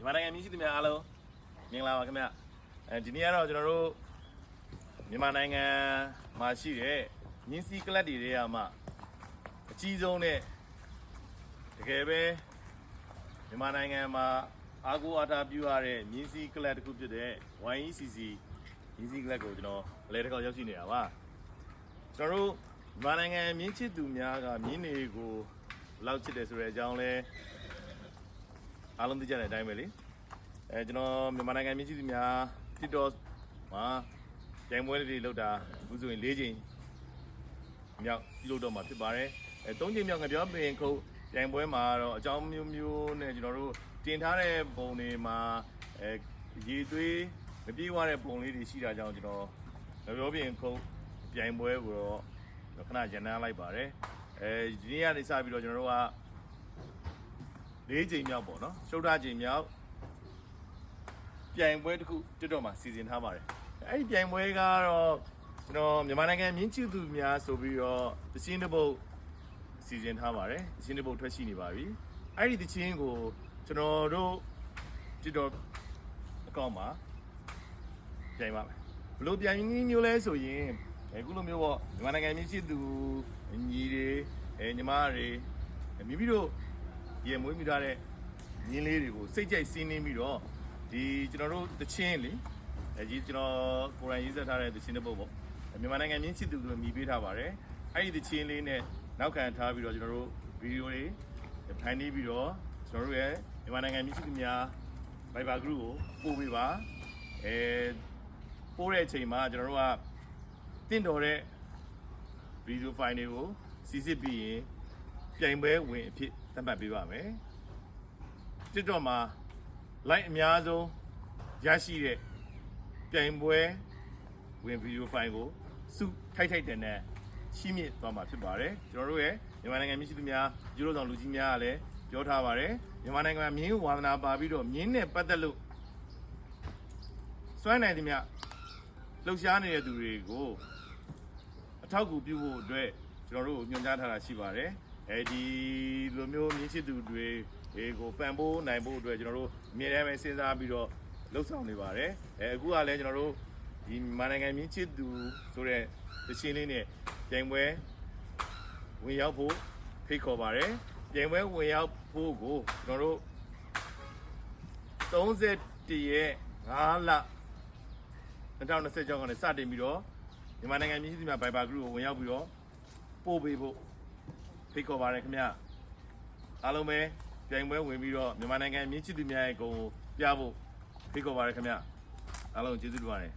မြန်မာနိုင်ငံမြင့်ရှိသူများအားလုံးမင်္ဂလာပါခင်ဗျဒီနေ့ကတော့ကျွန်တော်တို့မြန်မာနိုင်ငံမှာရှိတဲ့မြင်းစီကလပ်တွေထဲမှာအကြီးဆုံးနဲ့တကယ်ပဲမြန်မာနိုင်ငံမှာအားကိုးအားထားပြုရတဲ့မြင်းစီကလပ်တစ်ခုဖြစ်တဲ့ YECC မြင်းစီကလပ်ကိုကျွန်တော်အလဲတစ်ခေါက်ရောက်ရှိနေတာပါကျွန်တော်တို့မြန်မာနိုင်ငံမြင်းချစ်သူများကမြင်းတွေကိုလောက်ချစ်တယ်ဆိုတဲ့အကြောင်းလဲအားလုံးသိကြတဲ့အတိုင်းပဲလေကျွန်တော်မြန်မာနိုင်ငံမြင်းချစ်သူများ TikTok မှာကြိုင်ပွဲတွေလုပ်တာအခုဆိုရင်၄ချိန်မြောက်ပြုလုပ်တော့မှာဖြစ်ပါတယ်၃ချိန်မြောက်ငပြောပင်ခုတ်ကြိုင်ပွဲမှာတော့အကြောင်းမျိုးမျိုးနဲ့ကျွန်တော်တို့တင်ထားတဲ့ပုံတွေမှာရေသွေးမပြေးသွားတဲ့ပုံလေးတွေရှိတာကြောင့်ကျွန်တော်ငပြောပင်ခုတ်ကြိုင်ပွဲကိုတော့ခဏရန်နာလိုက်ပါတယ်ဒီနေ့ကနေစပြီးတော့ကျွန်တော်တို့က၄ချိန်မြောက်ပေါ့နော်ရှုပ်ထားချိန်မြောက်ပြိုင်ပွဲတစ်ခုတက်တော့မှာစီစဉ်ထားပါတယ်အဲ့ဒီပြိုင်ပွဲကတော့ကျွန်တော်မြန်မာနိုင်ငံမြင်းချစ်သူများဆိုပြီးတော့တချင်းတစ်ပုတ်စီစဉ်ထားပါတယ်တချင်းတစ်ပုတ်ထွက်ရှိနေပါပြီအဲ့ဒီတချင်းကိုကျွန်တော်တို့တက်တော့အကောင့်မှာပြိုင်ပါမယ်ဘလို့ပြိုင်မျိုးလဲဆိုရင်အခုလိုမျိုးပေါ့မြန်မာနိုင်ငံမြင်းချစ်သူညီတွေညီမတွေမိမိတို့ရေမွေးမိထားတဲ့မြင်းလေးတွေကိုစိတ်ကြိုက်စီးနှင်းပြီးတော့ဒီကျွန်တော်တို့တချင်းလေဒီကျွန်တော်ကိုယ်တိုင်ရေးစပ်ထားတဲ့တချင်းတစ်ပုတ်ပေါ့မြန်မာနိုင်ငံမြင်းချစ်သူတွေမြည်ပေးထားပါတယ်အဲ့ဒီတချင်းလေးနဲ့နောက်ခံထားပြီးတော့ကျွန်တော်တို့ဗီဒီယိုတွေဖန်တီးပြီးတော့ကျွန်တော်တို့ရဲ့မြန်မာနိုင်ငံမြင်းချစ်သူများ Viber group ကိုပို့ပေးပါပို့တဲ့အချိန်မှာကျွန်တော်တို့ကတင့်တော်တဲ့ဗီဒီယိုဖိုင်တွေကိုစီစစ်ပြီးရင်ပြိုင်ပွဲဝင်အဖြစ်သတ်မှတ်ပေးပါမယ် TikTok မှာ like အများဆုံးရရှိတဲ့ပြိုင်ပွဲဝင်ဗီဒီယိုဖိုင်ကိုစုထိုက်တဲ့နဲ့ရှင်းမြစ်သွားမှာဖြစ်ပါတယ်ကျွန်တော်တို့ရဲ့မြန်မာနိုင်ငံမြင့်ရှိသူများယူရိုဆောင်လူကြီးများကလည်းပြောထားပါတယ်မြန်မာနိုင်ငံမှာမြင်းဝါသနာပါပြီးတော့မြင်းနဲ့ပတ်သက်လို့စွမ်းနိုင်သမျှလှုပ်ရှားနေတဲ့သူတွေကိုအထောက်အကူပြုဖို့အတွက်ကျွန်တော်တို့ညွှန်ကြားထားတာရှိပါတယ်ဒီလိုမျိုးမြင့်ရှိသူတွေကိုပံ့ပိုးနိုင်ဖို့အတွက်ကျွန်တော်တို့အမြဲတမ်းပဲစဉ်းစားပြီးတော့လှုပ်ဆောင်နေပါတယ်အခုကလည်းကျွန်တော်တို့ဒီမြန်မာနိုင်ငံမြင့်ချစ်သူဆိုတဲ့တခြင်းလေးနဲ့ပြိုင်ပွဲဝင်ရောက်ဖို့ဖိတ်ခေါ်ပါတယ်ပြိုင်ပွဲဝင်ရောက်ဖို့ကိုကျွန်တော်တို့31ရက်5လ2026ကနေစတင်ပြီးတော့မြန်မာနိုင်ငံမြင့်ချစ်သူများ Viber group ကိုဝင်ရောက်ပြီးတော့ပို့ပေးဖို့ဖိတ်ခေါ်ပါတယ်ခင်ဗျအားလုံးပဲပြိုင်ပွဲဝင်ပြီးတော့မြန်မာနိုင်ငံမြင့်ချစ်သူများရဲ့ဂုဏ်ကိုပြဖို့ဖိတ်ခေါ်ပါတယ်ခင်ဗျအားလုံးကျေးဇူးတင်ပါတယ်